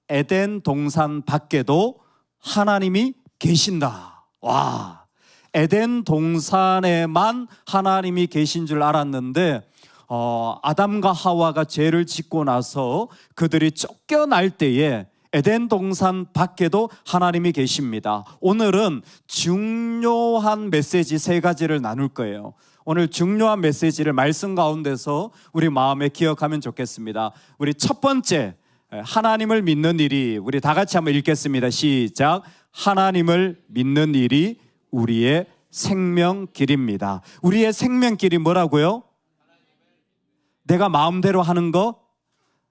에덴 동산 밖에도 하나님이 계신다. 와, 에덴 동산에만 하나님이 계신 줄 알았는데 아담과 하와가 죄를 짓고 나서 그들이 쫓겨날 때에 에덴 동산 밖에도 하나님이 계십니다. 오늘은 중요한 메시지 3가지를 나눌 거예요. 오늘 중요한 메시지를 말씀 가운데서 우리 마음에 기억하면 좋겠습니다. 우리 첫 번째, 하나님을 믿는 일이, 우리 다 같이 한번 읽겠습니다. 시작. 하나님을 믿는 일이 우리의 생명길입니다. 우리의 생명길이 뭐라고요? 내가 마음대로 하는 거?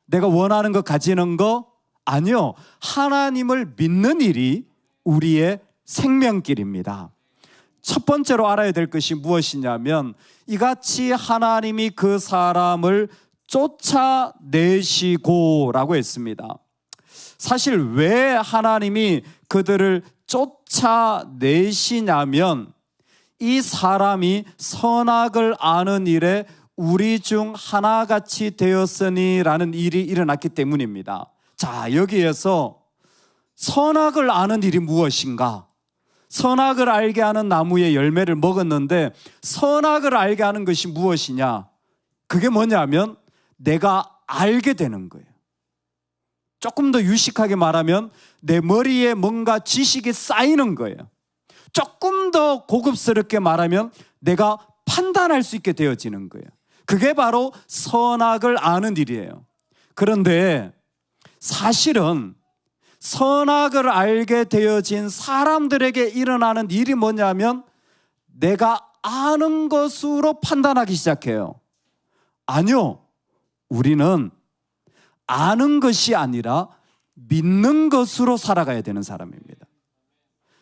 내가 원하는 거 가지는 거? 아니요. 하나님을 믿는 일이 우리의 생명길입니다. 첫 번째로 알아야 될 것이 무엇이냐면 이같이 하나님이 그 사람을 쫓아내시고 라고 했습니다. 사실 왜 하나님이 그들을 쫓아내시냐면 이 사람이 선악을 아는 일에 우리 중 하나같이 되었으니 라는 일이 일어났기 때문입니다. 자, 여기에서 선악을 아는 일이 무엇인가? 선악을 알게 하는 나무의 열매를 먹었는데 선악을 알게 하는 것이 무엇이냐? 그게 뭐냐면 내가 알게 되는 거예요. 조금 더 유식하게 말하면 내 머리에 뭔가 지식이 쌓이는 거예요. 조금 더 고급스럽게 말하면 내가 판단할 수 있게 되어지는 거예요. 그게 바로 선악을 아는 일이에요. 그런데 사실은 선악을 알게 되어진 사람들에게 일어나는 일이 뭐냐면 내가 아는 것으로 판단하기 시작해요. 아니요. 우리는 아는 것이 아니라 믿는 것으로 살아가야 되는 사람입니다.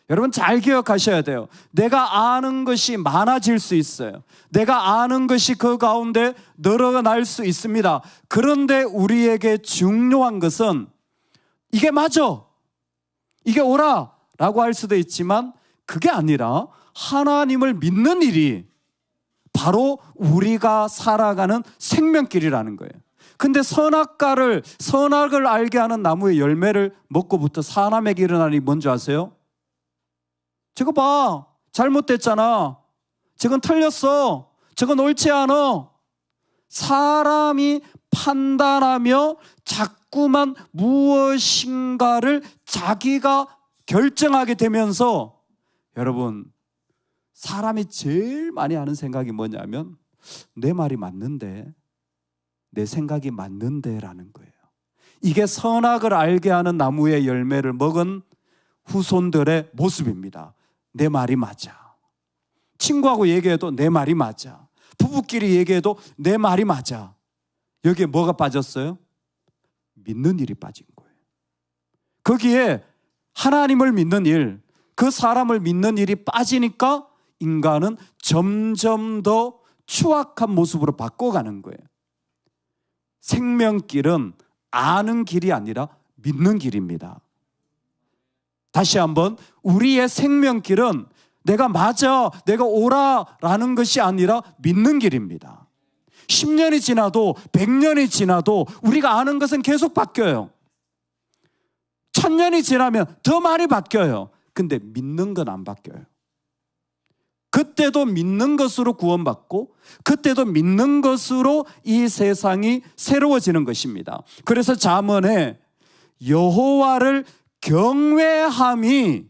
여러분 잘 기억하셔야 돼요. 내가 아는 것이 많아질 수 있어요. 내가 아는 것이 그 가운데 늘어날 수 있습니다. 그런데 우리에게 중요한 것은 이게 맞아, 이게 옳아 라고 할 수도 있지만 그게 아니라 하나님을 믿는 일이 바로 우리가 살아가는 생명길이라는 거예요. 근데 선악을 알게 하는 나무의 열매를 먹고부터 사람에게 일어나는 일이 뭔지 아세요? 저거 봐, 잘못됐잖아, 저건 틀렸어, 저건 옳지 않아. 사람이 판단하며 자꾸만 무엇인가를 자기가 결정하게 되면서 여러분, 사람이 제일 많이 하는 생각이 뭐냐면 내 말이 맞는데, 내 생각이 맞는데 라는 거예요. 이게 선악을 알게 하는 나무의 열매를 먹은 후손들의 모습입니다. 내 말이 맞아. 친구하고 얘기해도 내 말이 맞아. 부부끼리 얘기해도 내 말이 맞아. 여기에 뭐가 빠졌어요? 믿는 일이 빠진 거예요. 거기에 하나님을 믿는 일, 그 사람을 믿는 일이 빠지니까 인간은 점점 더 추악한 모습으로 바꿔가는 거예요. 생명길은 아는 길이 아니라 믿는 길입니다. 다시 한번, 우리의 생명길은 내가 맞아, 내가 옳아 라는 것이 아니라 믿는 길입니다. 10년이 지나도 100년이 지나도 우리가 아는 것은 계속 바뀌어요. 1000년이 지나면 더 많이 바뀌어요. 근데 믿는 건 안 바뀌어요. 그때도 믿는 것으로 구원받고 그때도 믿는 것으로 이 세상이 새로워지는 것입니다. 그래서 잠언에 여호와를 경외함이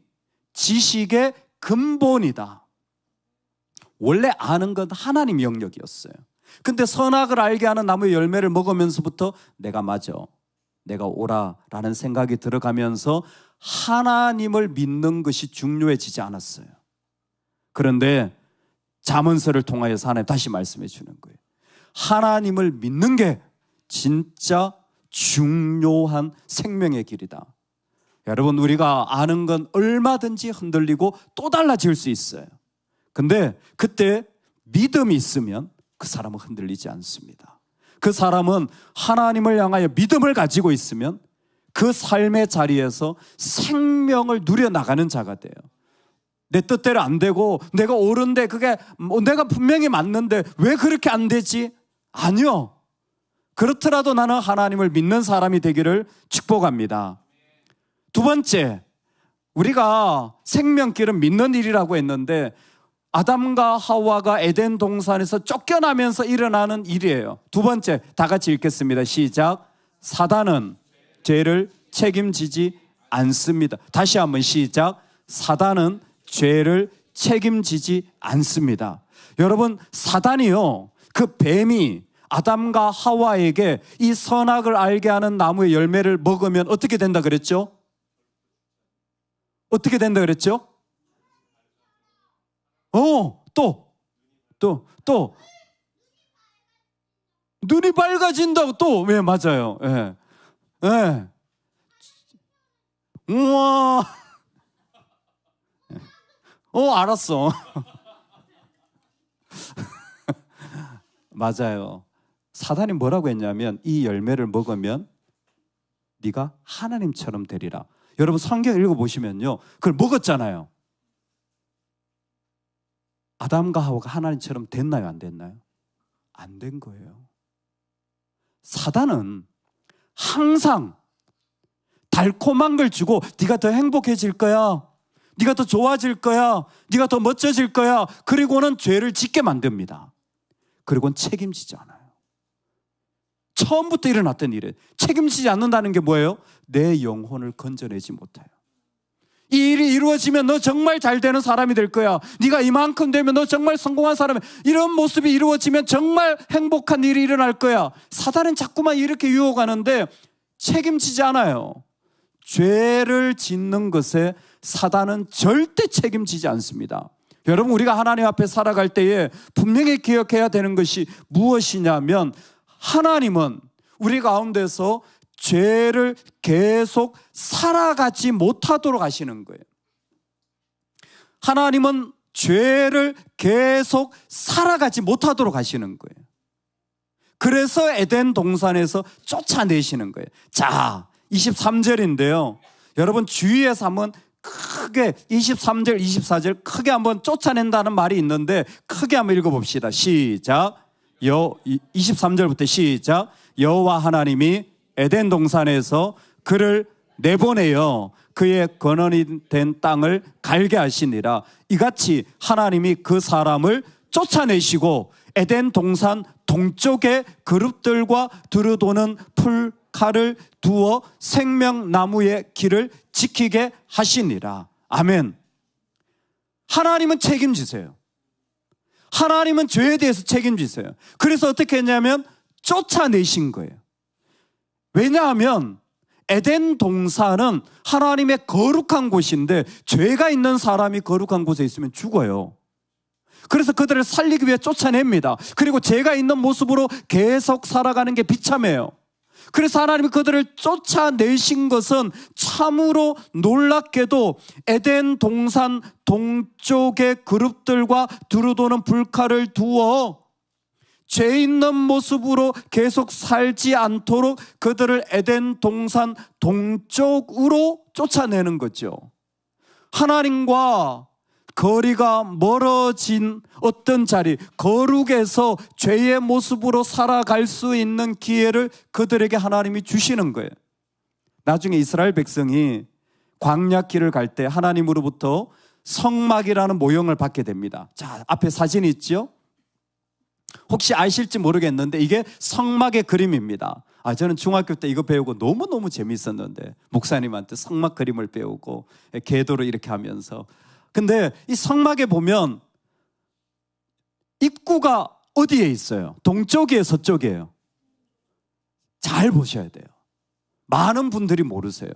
지식의 근본이다. 원래 아는 건 하나님 영역이었어요. 근데 선악을 알게 하는 나무의 열매를 먹으면서부터 내가 맞아, 내가 옳아 라는 생각이 들어가면서 하나님을 믿는 것이 중요해지지 않았어요. 그런데 잠언서를 통하여서 하나님 다시 말씀해 주는 거예요. 하나님을 믿는 게 진짜 중요한 생명의 길이다. 여러분, 우리가 아는 건 얼마든지 흔들리고 또 달라질 수 있어요. 근데 그때 믿음이 있으면 그 사람은 흔들리지 않습니다. 그 사람은 하나님을 향하여 믿음을 가지고 있으면 그 삶의 자리에서 생명을 누려나가는 자가 돼요. 내 뜻대로 안 되고 내가 옳은데 그게 내가 분명히 맞는데 왜 그렇게 안 되지? 아니요. 그렇더라도 나는 하나님을 믿는 사람이 되기를 축복합니다. 두 번째, 우리가 생명길은 믿는 일이라고 했는데 아담과 하와가 에덴 동산에서 쫓겨나면서 일어나는 일이에요. 두 번째, 다 같이 읽겠습니다. 시작. 사단은 죄를 책임지지 않습니다. 다시 한번 시작. 사단은 죄를 책임지지 않습니다. 여러분, 사단이요, 그 뱀이 아담과 하와에게 이 선악을 알게 하는 나무의 열매를 먹으면 어떻게 된다 그랬죠? 어떻게 된다 그랬죠? 또 눈이 밝아진다고 또, 네, 맞아요. 예. 예. 우와. 알았어. 맞아요. 사단이 뭐라고 했냐면 이 열매를 먹으면 네가 하나님처럼 되리라. 여러분 성경 읽어보시면요, 그걸 먹었잖아요. 아담과 하와가 하나님처럼 됐나요? 안 됐나요? 안 된 거예요. 사단은 항상 달콤한 걸 주고 네가 더 행복해질 거야, 네가 더 좋아질 거야, 네가 더 멋져질 거야, 그리고는 죄를 짓게 만듭니다. 그리고는 책임지지 않아요. 처음부터 일어났던 일에 책임지지 않는다는 게 뭐예요? 내 영혼을 건져내지 못해요. 이 일이 이루어지면 너 정말 잘 되는 사람이 될 거야, 네가 이만큼 되면 너 정말 성공한 사람이야, 이런 모습이 이루어지면 정말 행복한 일이 일어날 거야. 사단은 자꾸만 이렇게 유혹하는데 책임지지 않아요. 죄를 짓는 것에 사단은 절대 책임지지 않습니다. 여러분, 우리가 하나님 앞에 살아갈 때에 분명히 기억해야 되는 것이 무엇이냐면 하나님은 우리 가운데서 죄를 계속 살아가지 못하도록 하시는 거예요. 하나님은 죄를 계속 살아가지 못하도록 하시는 거예요. 그래서 에덴 동산에서 쫓아내시는 거예요. 자, 23절인데요. 여러분 주의해서 한번 크게 23절, 24절 크게 한번 쫓아낸다는 말이 있는데 크게 한번 읽어봅시다. 시작. 23절부터 시작. 여호와 하나님이 에덴 동산에서 그를 내보내어 그의 근원이 된 땅을 갈게 하시니라. 이같이 하나님이 그 사람을 쫓아내시고 에덴 동산 동쪽에 그룹들과 두루도는 풀칼을 두어 생명나무의 길을 지키게 하시니라. 아멘. 하나님은 책임지세요. 하나님은 죄에 대해서 책임지세요. 그래서 어떻게 했냐면 쫓아내신 거예요. 왜냐하면 에덴 동산은 하나님의 거룩한 곳인데 죄가 있는 사람이 거룩한 곳에 있으면 죽어요. 그래서 그들을 살리기 위해 쫓아냅니다. 그리고 죄가 있는 모습으로 계속 살아가는 게 비참해요. 그래서 하나님이 그들을 쫓아내신 것은 참으로 놀랍게도 에덴 동산 동쪽의 그룹들과 두루도는 불칼을 두어 죄 있는 모습으로 계속 살지 않도록 그들을 에덴 동산 동쪽으로 쫓아내는 거죠. 하나님과 거리가 멀어진 어떤 자리, 거룩에서 죄의 모습으로 살아갈 수 있는 기회를 그들에게 하나님이 주시는 거예요. 나중에 이스라엘 백성이 광야길을 갈 때 하나님으로부터 성막이라는 모형을 받게 됩니다. 자, 앞에 사진이 있죠? 혹시 아실지 모르겠는데 이게 성막의 그림입니다. 저는 중학교 때 이거 배우고 너무너무 재밌었는데 목사님한테 성막 그림을 배우고 계도를 이렇게 하면서. 근데 이 성막에 보면 입구가 어디에 있어요? 동쪽이에요, 서쪽이에요? 잘 보셔야 돼요. 많은 분들이 모르세요.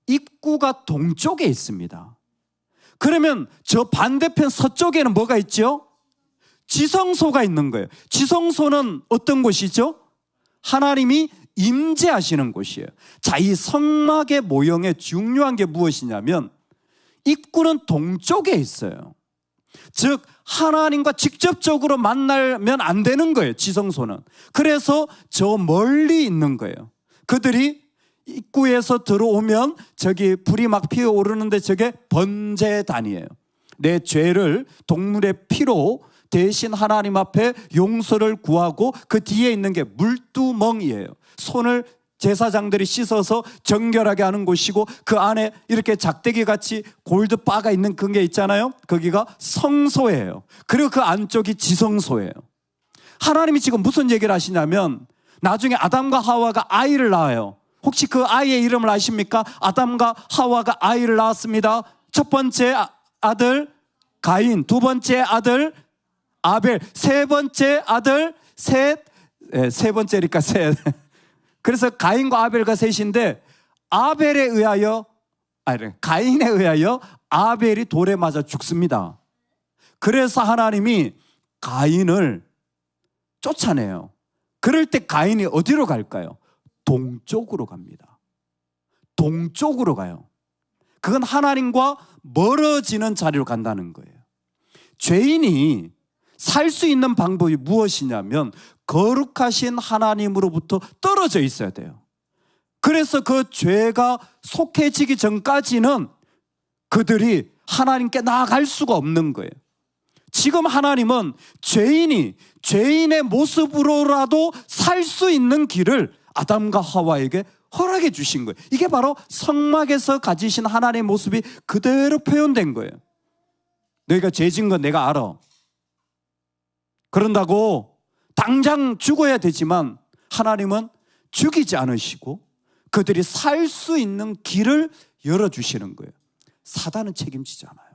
입구가 동쪽에 있습니다. 그러면 저 반대편 서쪽에는 뭐가 있죠? 지성소가 있는 거예요. 지성소는 어떤 곳이죠? 하나님이 임재하시는 곳이에요. 자, 이 성막의 모형의 중요한 게 무엇이냐면 입구는 동쪽에 있어요. 즉 하나님과 직접적으로 만나면 안 되는 거예요, 지성소는. 그래서 저 멀리 있는 거예요. 그들이 입구에서 들어오면 저기 불이 막 피어오르는데 저게 번제단이에요. 내 죄를 동물의 피로 대신 하나님 앞에 용서를 구하고 그 뒤에 있는 게 물두멍이에요. 손을 제사장들이 씻어서 정결하게 하는 곳이고, 그 안에 이렇게 작대기 같이 골드 바가 있는 그게 있잖아요. 거기가 성소예요. 그리고 그 안쪽이 지성소예요. 하나님이 지금 무슨 얘기를 하시냐면, 나중에 아담과 하와가 아이를 낳아요. 혹시 그 아이의 이름을 아십니까? 아담과 하와가 아이를 낳았습니다. 첫 번째 아들 가인, 두 번째 아들 아벨, 세 번째 아들 셋, 세 번째니까 셋. 그래서 가인과 아벨과 셋인데, 가인에 의하여 아벨이 돌에 맞아 죽습니다. 그래서 하나님이 가인을 쫓아내요. 그럴 때 가인이 어디로 갈까요? 동쪽으로 갑니다. 동쪽으로 가요. 그건 하나님과 멀어지는 자리로 간다는 거예요. 죄인이 살 수 있는 방법이 무엇이냐면, 거룩하신 하나님으로부터 떨어져 있어야 돼요. 그래서 그 죄가 속해지기 전까지는 그들이 하나님께 나아갈 수가 없는 거예요. 지금 하나님은 죄인이 죄인의 모습으로라도 살 수 있는 길을 아담과 하와에게 허락해 주신 거예요. 이게 바로 성막에서 가지신 하나님의 모습이 그대로 표현된 거예요. 너희가 죄 지은 건 내가 알아. 그런다고 당장 죽어야 되지만 하나님은 죽이지 않으시고 그들이 살 수 있는 길을 열어주시는 거예요. 사단은 책임지지 않아요.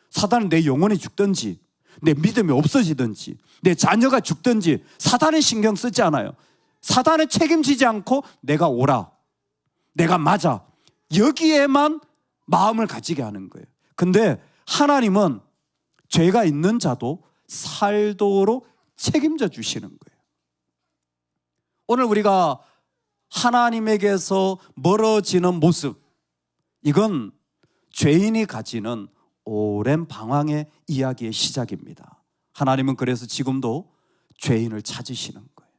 사단은 내 영혼이 죽든지 내 믿음이 없어지든지 내 자녀가 죽든지 사단은 신경 쓰지 않아요. 사단은 책임지지 않고 내가 옳아, 내가 맞아, 여기에만 마음을 가지게 하는 거예요. 근데 하나님은 죄가 있는 자도 살도록 책임져 주시는 거예요. 오늘 우리가 하나님에게서 멀어지는 모습, 이건 죄인이 가지는 오랜 방황의 이야기의 시작입니다. 하나님은 그래서 지금도 죄인을 찾으시는 거예요.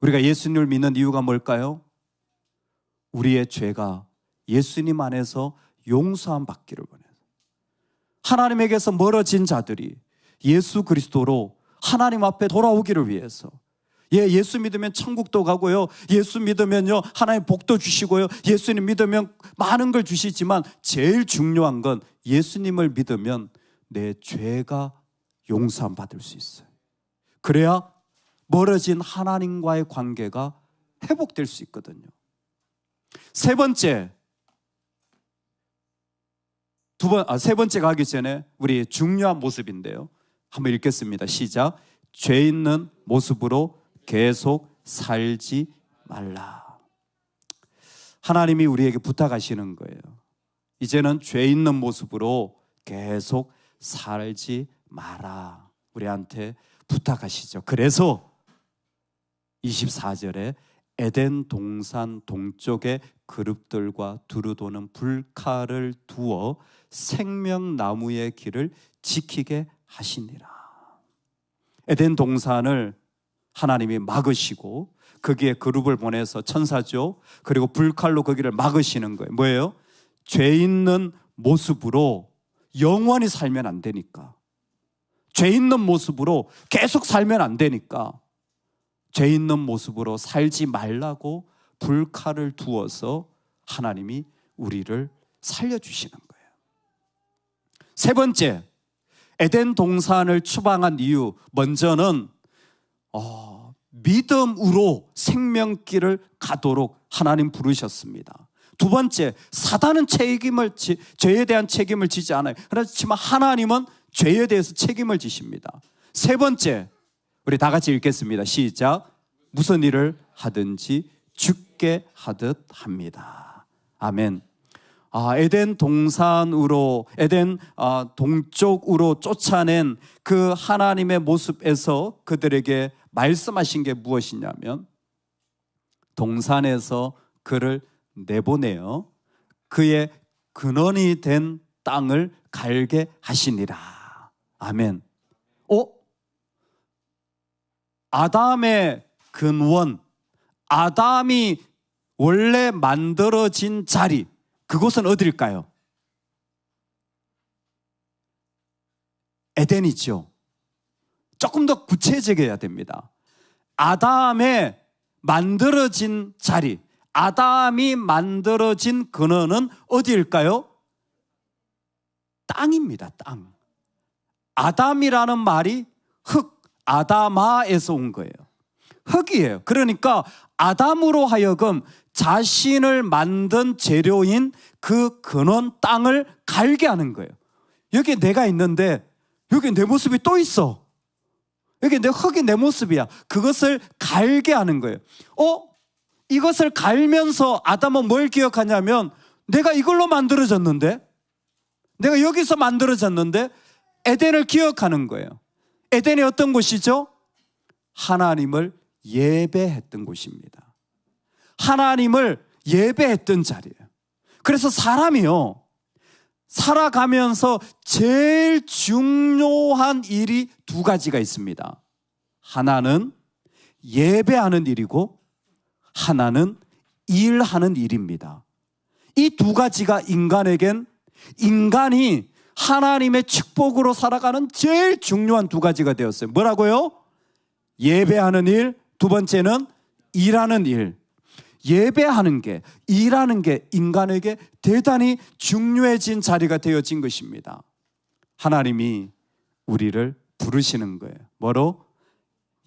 우리가 예수님을 믿는 이유가 뭘까요? 우리의 죄가 예수님 안에서 용서함 받기를 원해요. 하나님에게서 멀어진 자들이 예수 그리스도로 하나님 앞에 돌아오기를 위해서, 예수 믿으면 천국도 가고요, 예수 믿으면요 하나님 복도 주시고요, 예수님 믿으면 많은 걸 주시지만 제일 중요한 건 예수님을 믿으면 내 죄가 용서함 받을 수 있어요. 그래야 멀어진 하나님과의 관계가 회복될 수 있거든요. 세 번째 가기 전에 우리 중요한 모습인데요, 한번 읽겠습니다. 시작. 죄 있는 모습으로 계속 살지 말라. 하나님이 우리에게 부탁하시는 거예요. 이제는 죄 있는 모습으로 계속 살지 마라. 우리한테 부탁하시죠. 그래서 24절에 에덴 동산 동쪽에 그룹들과 두루 도는 불칼을 두어 생명나무의 길을 지키게 하시니라. 에덴 동산을 하나님이 막으시고 거기에 그룹을 보내서 천사죠. 그리고 불칼로 거기를 막으시는 거예요. 뭐예요? 죄 있는 모습으로 영원히 살면 안 되니까, 죄 있는 모습으로 계속 살면 안 되니까 죄 있는 모습으로 살지 말라고 불칼을 두어서 하나님이 우리를 살려주시는 거예요. 세 번째, 에덴 동산을 추방한 이유, 먼저는 믿음으로 생명길을 가도록 하나님 부르셨습니다. 두 번째, 사단은 죄에 대한 책임을 지지 않아요. 그렇지만 하나님은 죄에 대해서 책임을 지십니다. 세 번째, 우리 다 같이 읽겠습니다. 시작. 무슨 일을 하든지 죽게 하듯 합니다. 아멘. 에덴 동산으로, 에덴 동쪽으로 쫓아낸 그 하나님의 모습에서 그들에게 말씀하신 게 무엇이냐면, 동산에서 그를 내보내어 그의 근원이 된 땅을 갈게 하시니라. 아멘. 아담의 근원, 아담이 원래 만들어진 자리, 그곳은 어딜까요? 에덴이죠. 조금 더 구체적이어야 됩니다. 아담의 만들어진 자리, 아담이 만들어진 근원은 어디일까요? 땅입니다. 땅. 아담이라는 말이 흙, 아다마에서 온 거예요. 흙이에요. 그러니까 아담으로 하여금 자신을 만든 재료인 그 근원 땅을 갈게 하는 거예요. 여기 내가 있는데 여기 내 모습이 또 있어. 여기 내 흙이 내 모습이야. 그것을 갈게 하는 거예요. 이것을 갈면서 아담은 뭘 기억하냐면 내가 이걸로 만들어졌는데, 내가 여기서 만들어졌는데, 에덴을 기억하는 거예요. 에덴이 어떤 곳이죠? 하나님을 예배했던 곳입니다. 하나님을 예배했던 자리예요. 그래서 사람이요, 살아가면서 제일 중요한 일이 두 가지가 있습니다. 하나는 예배하는 일이고 하나는 일하는 일입니다. 이 두 가지가 인간에겐, 인간이 하나님의 축복으로 살아가는 제일 중요한 두 가지가 되었어요. 뭐라고요? 예배하는 일, 두 번째는 일하는 일. 예배하는 게, 일하는 게 인간에게 대단히 중요해진 자리가 되어진 것입니다. 하나님이 우리를 부르시는 거예요. 뭐로?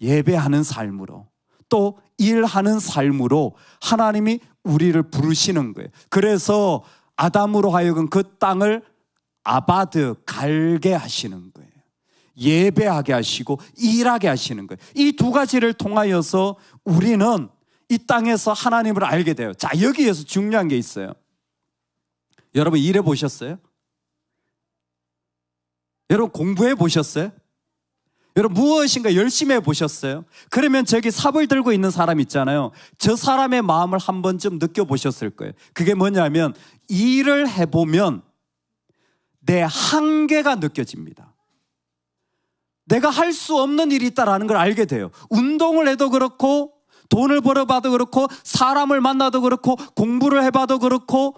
예배하는 삶으로, 또 일하는 삶으로 하나님이 우리를 부르시는 거예요. 그래서 아담으로 하여금 그 땅을 아바드, 갈게 하시는 거예요. 예배하게 하시고 일하게 하시는 거예요. 이 두 가지를 통하여서 우리는 이 땅에서 하나님을 알게 돼요. 자, 여기에서 중요한 게 있어요. 여러분 일해 보셨어요? 여러분 공부해 보셨어요? 여러분 무엇인가 열심히 해 보셨어요? 그러면 저기 삽을 들고 있는 사람 있잖아요. 저 사람의 마음을 한 번쯤 느껴보셨을 거예요. 그게 뭐냐면 일을 해보면 내 한계가 느껴집니다. 내가 할 수 없는 일이 있다는 걸 알게 돼요. 운동을 해도 그렇고, 돈을 벌어봐도 그렇고, 사람을 만나도 그렇고, 공부를 해봐도 그렇고,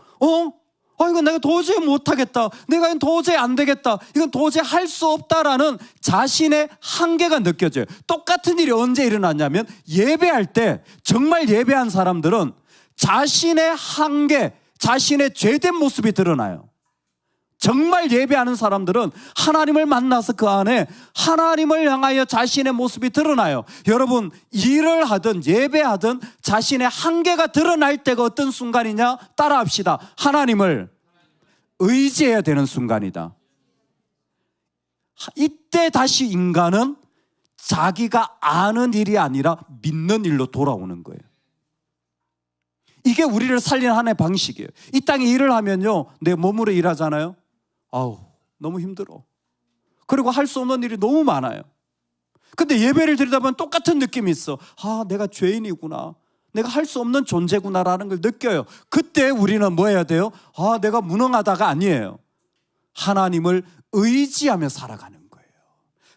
이건 내가 도저히 못하겠다, 내가 이건 도저히 안 되겠다, 이건 도저히 할 수 없다라는 자신의 한계가 느껴져요. 똑같은 일이 언제 일어났냐면 예배할 때, 정말 예배한 사람들은 자신의 한계, 자신의 죄된 모습이 드러나요. 정말 예배하는 사람들은 하나님을 만나서 그 안에 하나님을 향하여 자신의 모습이 드러나요. 여러분 일을 하든 예배하든 자신의 한계가 드러날 때가 어떤 순간이냐? 따라합시다. 하나님을 의지해야 되는 순간이다. 이때 다시 인간은 자기가 아는 일이 아니라 믿는 일로 돌아오는 거예요. 이게 우리를 살리는 하나의 방식이에요. 이 땅에 일을 하면요, 내 몸으로 일하잖아요. 너무 힘들어. 그리고 할 수 없는 일이 너무 많아요. 근데 예배를 드리다 보면 똑같은 느낌이 있어. 내가 죄인이구나, 내가 할 수 없는 존재구나라는 걸 느껴요. 그때 우리는 뭐 해야 돼요? 내가 무능하다가 아니에요. 하나님을 의지하며 살아가는 거예요.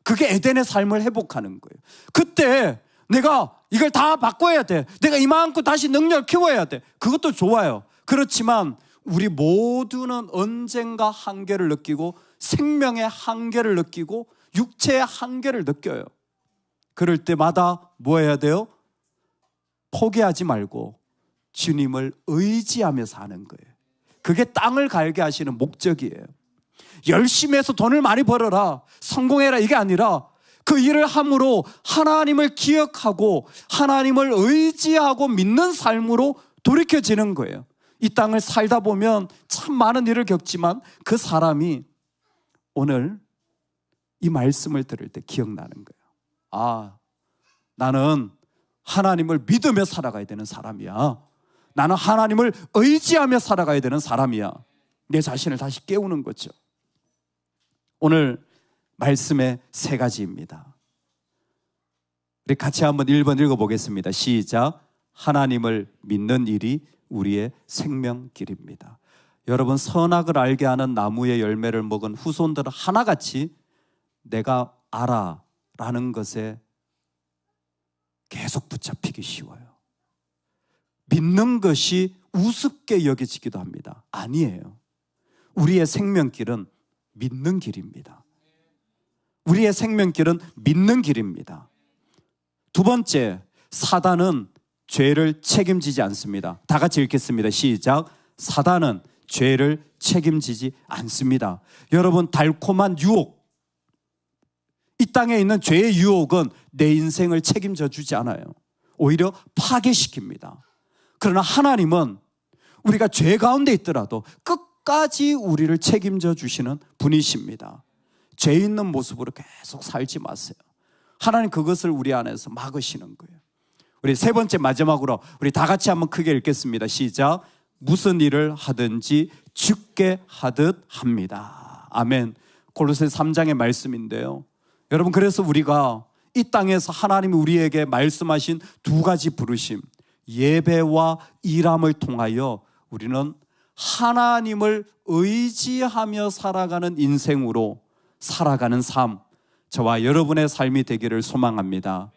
그게 에덴의 삶을 회복하는 거예요. 그때 내가 이걸 다 바꿔야 돼, 내가 이만큼 다시 능력을 키워야 돼, 그것도 좋아요. 그렇지만 우리 모두는 언젠가 한계를 느끼고, 생명의 한계를 느끼고, 육체의 한계를 느껴요. 그럴 때마다 뭐 해야 돼요? 포기하지 말고 주님을 의지하며 사는 거예요. 그게 땅을 갈게 하시는 목적이에요. 열심히 해서 돈을 많이 벌어라, 성공해라, 이게 아니라 그 일을 함으로 하나님을 기억하고 하나님을 의지하고 믿는 삶으로 돌이켜지는 거예요. 이 땅을 살다 보면 참 많은 일을 겪지만 그 사람이 오늘 이 말씀을 들을 때 기억나는 거예요. 나는 하나님을 믿으며 살아가야 되는 사람이야. 나는 하나님을 의지하며 살아가야 되는 사람이야. 내 자신을 다시 깨우는 거죠. 오늘 말씀의 세 가지입니다. 우리 같이 한번 1번 읽어보겠습니다. 시작. 하나님을 믿는 일이 우리의 생명길입니다. 여러분 선악을 알게 하는 나무의 열매를 먹은 후손들은 하나같이 내가 알아 라는 것에 계속 붙잡히기 쉬워요. 믿는 것이 우습게 여겨지기도 합니다. 아니에요. 우리의 생명길은 믿는 길입니다. 우리의 생명길은 믿는 길입니다. 두 번째, 사단은 죄를 책임지지 않습니다. 다 같이 읽겠습니다. 시작. 사단은 죄를 책임지지 않습니다. 여러분, 달콤한 유혹, 이 땅에 있는 죄의 유혹은 내 인생을 책임져 주지 않아요. 오히려 파괴시킵니다. 그러나 하나님은 우리가 죄 가운데 있더라도 끝까지 우리를 책임져 주시는 분이십니다. 죄 있는 모습으로 계속 살지 마세요. 하나님 그것을 우리 안에서 막으시는 거예요. 우리 세 번째 마지막으로 우리 다 같이 한번 크게 읽겠습니다. 시작. 무슨 일을 하든지 주께 하듯 합니다. 아멘. 골로새 3장의 말씀인데요. 여러분, 그래서 우리가 이 땅에서 하나님이 우리에게 말씀하신 두 가지 부르심, 예배와 일함을 통하여 우리는 하나님을 의지하며 살아가는 인생으로 살아가는 삶, 저와 여러분의 삶이 되기를 소망합니다.